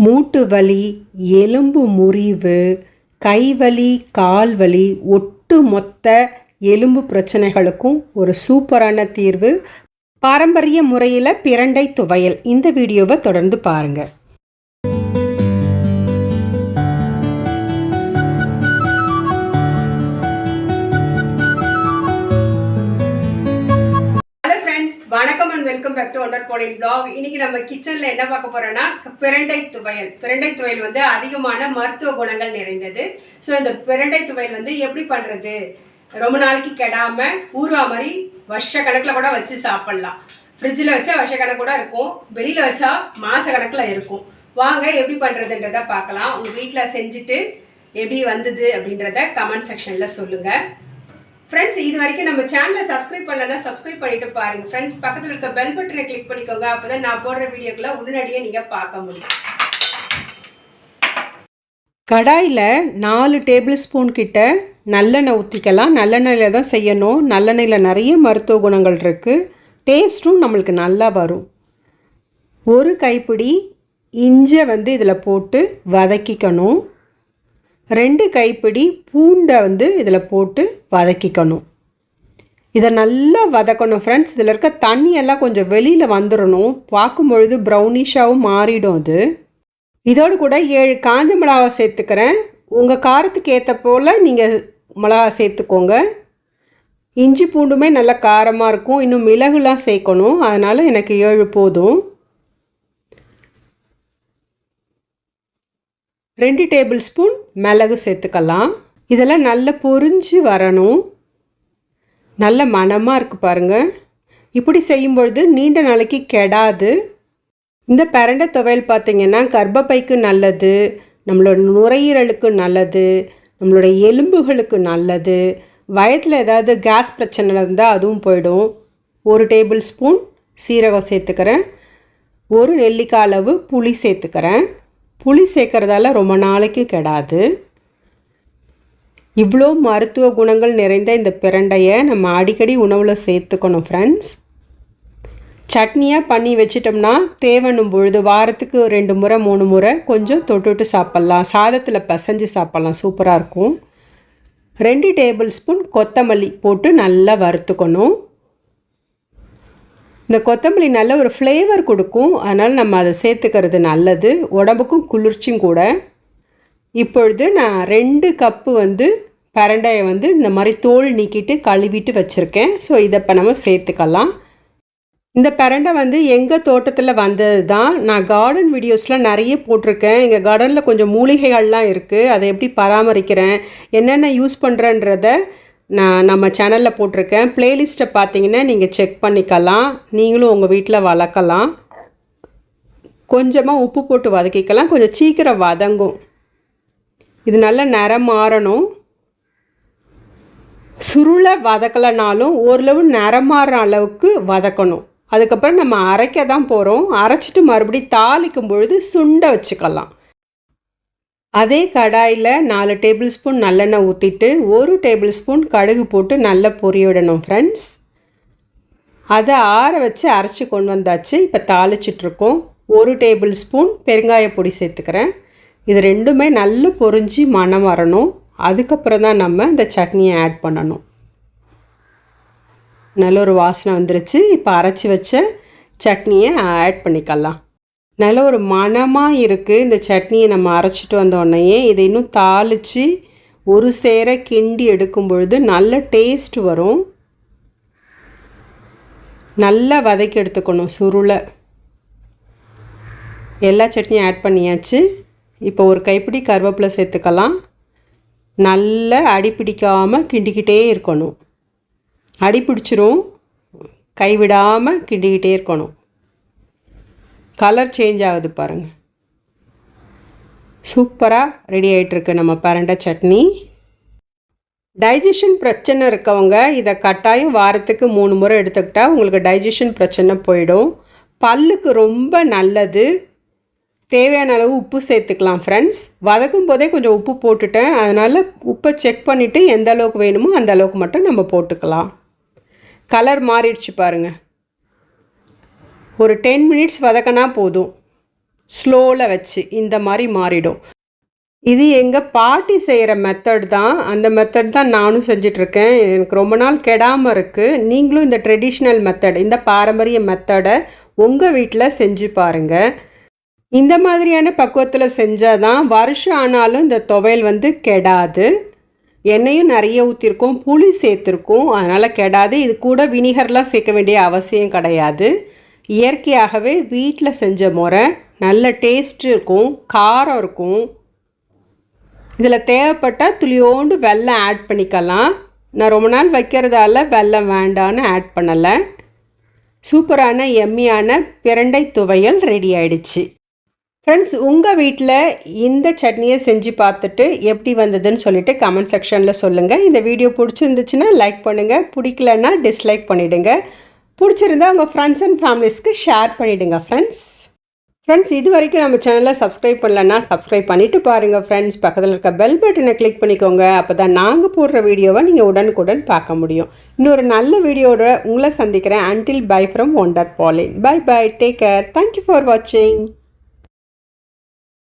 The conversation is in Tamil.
மூட்டு வலி, எலும்பு முறிவு, கைவலி, கால்வலி, ஒட்டு மொத்த எலும்பு பிரச்சனைகளுக்கும் ஒரு சூப்பரான தீர்வு பாரம்பரிய முறையில் பிரண்டை துவையல். இந்த வீடியோவை தொடர்ந்து பாருங்கள். வணக்கம் and welcome back to WonderPaulineVlogs. இன்னைக்கு நம்ம கிச்சன்ல என்ன பார்க்க போறோம்னா பிரண்டை துவையல். பிரண்டை துவையல் வந்து அதிகமான மருத்துவ குணங்கள் நிறைந்தது. ஸோ இந்த பிரண்டை துவையல் வந்து எப்படி பண்றது, ரொம்ப நாளைக்கு கெடாம ஊறுகா மாதிரி வருஷ கணக்கில் கூட வச்சு சாப்பிடலாம். ஃப்ரிட்ஜில் வச்சா வருஷ கணக்கு கூட இருக்கும், வெளியில் வச்சா மாச கணக்கில் இருக்கும். வாங்க எப்படி பண்ணுறதுன்றதை பார்க்கலாம். உங்கள் வீட்டில் செஞ்சுட்டு எப்படி வந்தது அப்படின்றத கமெண்ட் செக்ஷனில் சொல்லுங்கள். ஃப்ரெண்ட்ஸ், இது வரைக்கும் நம்ம சேனலை சப்ஸ்கிரைப் பண்ணலன்னா சப்ஸ்கிரைப் பண்ணிட்டு பாருங்கள். ஃப்ரெண்ட்ஸ், பக்கத்தில் இருக்க பெல் பட்டனை கிளிக் பண்ணிக்கோங்க. அப்போ தான் நான் போடுற வீடியோக்களை உடனடியே நீங்கள் பார்க்க முடியும். கடாயில் 4 டேபிள் ஸ்பூன் கிட்ட நல்லெண்ணெய் ஊற்றிக்கலாம். நல்லெண்ணெயில் தான் செய்யணும். நல்லெண்ணெயில் நிறைய மருத்துவ குணங்கள் இருக்குது. டேஸ்ட்டும் நம்மளுக்கு நல்லா வரும். ஒரு கைப்பிடி இஞ்சை வந்து இதில் போட்டு வதக்கிக்கணும். 2 கைப்பிடி பூண்டை வந்து இதில் போட்டு வதக்கிக்கணும். இதை நல்லா வதக்கணும் ஃப்ரெண்ட்ஸ். இதில் இருக்க தண்ணியெல்லாம் கொஞ்சம் வெளியில் வந்துடணும். பார்க்கும்பொழுது ப்ரௌனிஷாகவும் மாறிடும் அது. இதோடு கூட 7 காஞ்ச மிளகா சேர்த்துக்கிறேன். உங்கள் காரத்துக்கு ஏற்ற போல் நீங்கள் மிளகா சேர்த்துக்கோங்க. இஞ்சி பூண்டுமே நல்லா காரமாக இருக்கும். இன்னும் மிளகுலாம் சேர்க்கணும், அதனால் எனக்கு 7 போதும். 2 டேபிள் ஸ்பூன் மிளகு சேர்த்துக்கலாம். இதெல்லாம் நல்லா பொரிஞ்சு வரணும். நல்ல மணமாக இருக்குது பாருங்கள். இப்படி செய்யும்பொழுது நீண்ட நாளைக்கு கெடாது. இந்த பிரண்டை துவையல் பார்த்திங்கன்னா கர்ப்பப்பைக்கு நல்லது, நம்மளோட நுரையீரலுக்கு நல்லது, நம்மளோட எலும்புகளுக்கு நல்லது. வயத்தில் ஏதாவது கேஸ் பிரச்சனை இருந்தால் அதுவும் போயிடும். 1 டேபிள் ஸ்பூன் சீரகம் சேர்த்துக்கிறேன். 1 நெல்லிக்காய் அளவு புளி சேர்த்துக்கிறேன். புளி சேர்க்குறதால ரொம்ப நாளைக்கு கெடாது. இவ்வளோ மருத்துவ குணங்கள் நிறைந்த இந்த பிரண்டையை நம்ம அடிக்கடி உணவில் சேர்த்துக்கணும் ஃப்ரெண்ட்ஸ். சட்னியாக பண்ணி வச்சிட்டோம்னா தேவைன்னும் பொழுது வாரத்துக்கு 2 முறை 3 முறை கொஞ்சம் தொட்டுட்டு சாப்பிட்லாம். சாதத்தில் பிசைஞ்சு சாப்பிட்லாம், சூப்பராக இருக்கும். 2 டேபிள் ஸ்பூன் கொத்தமல்லி போட்டு நல்லா வறுத்துக்கணும். இந்த கொத்தமல்லி நல்ல ஒரு ஃப்ளேவர் கொடுக்கும், அதனால் நம்ம அதை சேர்த்துக்கிறது நல்லது, உடம்புக்கும் குளிர்ச்சியும் கூட. இப்பொழுது நான் 2 கப்பு வந்து பிரண்டையை வந்து இந்த மாதிரி தோல் நீக்கிட்டு கழுவிட்டு வச்சுருக்கேன். ஸோ இதை இப்போ நம்ம சேர்த்துக்கலாம். இந்த பிரண்டை வந்து எங்கள் தோட்டத்தில் வந்தது தான். நான் கார்டன் வீடியோஸ்லாம் நிறைய போட்டிருக்கேன். எங்கள் கார்டனில் கொஞ்சம் மூலிகைகள்லாம் இருக்குது. அதை எப்படி பராமரிக்கிறேன், என்னென்ன யூஸ் பண்ணுறேன்றதை நான் நம்ம சேனலில் போட்டிருக்கேன். ப்ளேலிஸ்ட்டை பார்த்தீங்கன்னா நீங்கள் செக் பண்ணிக்கலாம். நீங்களும் உங்கள் வீட்டில் வளர்க்கலாம். கொஞ்சமாக உப்பு போட்டு வதக்கிக்கலாம். கொஞ்சம் சீக்கிரம் வதங்கும். இது நல்ல நிறம் மாறணும். சுருளை வதக்கலைனாலும் ஓரளவு நிறம் மாறுற அளவுக்கு வதக்கணும். அதுக்கப்புறம் நம்ம அரைக்க தான் போகிறோம். அரைச்சிட்டு மறுபடியும் தாளிக்கும் பொழுது சுண்டை வச்சுக்கலாம். அதே கடாயில் 4 டேபிள் ஸ்பூன் நல்லெண்ணெய் ஊற்றிட்டு 1 டேபிள் ஸ்பூன் கடுகு போட்டு நல்லா பொரிய விடணும் ஃப்ரெண்ட்ஸ். அதை ஆற வச்சு அரைச்சி கொண்டு வந்தாச்சு. இப்போ தாளிச்சிட்ருக்கோம். 1 டேபிள் ஸ்பூன் பெருங்காய பொடி சேர்த்துக்கிறேன். இது ரெண்டுமே நல்லா பொரிஞ்சு மணம் வரணும். அதுக்கப்புறம் தான் நம்ம இந்த சட்னியை ஆட் பண்ணணும். நல்ல ஒரு வாசனை வந்துருச்சு. இப்போ அரைச்சி வச்ச சட்னியை ஆட் பண்ணிக்கலாம். நல்ல ஒரு மணமாக இருக்குது. இந்த சட்னியை நம்ம அரைச்சிட்டு வந்தோடனே இதை இன்னும் தாளித்து ஒரு சேர கிண்டி எடுக்கும் பொழுது நல்ல டேஸ்ட் வரும். நல்லா வதக்கி எடுத்துக்கணும் சுருளை. எல்லா சட்னியும் ஆட் பண்ணியாச்சு. இப்போ ஒரு கைப்பிடி கருவேப்பிலை சேர்த்துக்கலாம். நல்லா அடிப்பிடிக்காமல் கிண்டிக்கிட்டே இருக்கணும். அடிப்பிடிச்சிரும், கைவிடாமல் கிண்டிக்கிட்டே இருக்கணும். கலர் சேஞ்ச் ஆகுது பாருங்கள். சூப்பராக ரெடி ஆகிட்டுருக்கு நம்ம பிரண்டை சட்னி. டைஜஷன் பிரச்சனை இருக்கவங்க இதை கட்டாயம் வாரத்துக்கு 3 முறை எடுத்துக்கிட்டால் உங்களுக்கு டைஜஷன் பிரச்சனை போயிடும். பல்லுக்கு ரொம்ப நல்லது. தேவையான அளவு உப்பு சேர்த்துக்கலாம் ஃப்ரெண்ட்ஸ். வதக்கும் போதே கொஞ்சம் உப்பு போட்டுட்டேன், அதனால் உப்பை செக் பண்ணிவிட்டு எந்த அளவுக்கு வேணுமோ அந்த அளவுக்கு மட்டும் நம்ம போட்டுக்கலாம். கலர் மாறிடுச்சு பாருங்கள். ஒரு 10 மினிட்ஸ் வதக்கினா போதும். ஸ்லோவில் வச்சு இந்த மாதிரி மாறிடும். இது எங்கள் பாட்டி செய்கிற மெத்தட் தான். அந்த மெத்தட் தான் நானும் செஞ்சிட்ருக்கேன். எனக்கு ரொம்ப நாள் கெடாமல் இருக்குது. நீங்களும் இந்த ட்ரெடிஷ்னல் மெத்தட், இந்த பாரம்பரிய மெத்தடை உங்கள் வீட்டில் செஞ்சு பாருங்கள். இந்த மாதிரியான பக்குவத்தில் செஞ்சால் தான் வருஷம் ஆனாலும் இந்த துவையல் கெடாது. எண்ணெயும் நிறைய ஊற்றிருக்கோம், புளி சேர்த்துருக்கோம், அதனால் கெடாது. இது கூட வினிகர்லாம் சேர்க்க வேண்டிய அவசியம் கிடையாது. இயற்கையாகவே வீட்டில் செஞ்ச முறை நல்ல டேஸ்ட் இருக்கும், காரம் இருக்கும். இதில் தேவைப்பட்டால் துளியோண்டு வெல்லம் ஆட் பண்ணிக்கலாம். நான் ரொம்ப நாள் வைக்கிறதால வெல்லம் வேண்டான்னு ஆட் பண்ணலை. சூப்பரான எம்மியான பிரண்டை துவையல் ரெடி ஆகிடுச்சு. ஃப்ரெண்ட்ஸ், உங்கள் வீட்டில் இந்த சட்னியை செஞ்சு பார்த்துட்டு எப்படி வந்ததுன்னு சொல்லிவிட்டு கமெண்ட் செக்ஷனில் சொல்லுங்கள். இந்த வீடியோ பிடிச்சிருந்துச்சுன்னா லைக் பண்ணுங்கள், பிடிக்கலன்னா டிஸ்லைக் பண்ணிவிடுங்க. பிடிச்சிருந்தா உங்கள் ஃப்ரெண்ட்ஸ் அண்ட் ஃபேமிலிஸ்க்கு ஷேர் பண்ணிவிடுங்க. ஃப்ரெண்ட்ஸ், இது வரைக்கும் நம்ம சேனலை சப்ஸ்கிரைப் பண்ணலன்னா சப்ஸ்கிரைப் பண்ணிவிட்டு பாருங்கள். ஃப்ரெண்ட்ஸ், பக்கத்தில் இருக்க பெல் பட்டனை கிளிக் பண்ணிக்கோங்க. அப்போ தான் நாங்கள் போடுற வீடியோவை நீங்கள் உடனுக்குடன் பார்க்க முடியும். இன்னொரு நல்ல வீடியோட உங்களை சந்திக்கிறேன். Until bye from WonderPauline. Bye bye. Take care. Thank you for watching.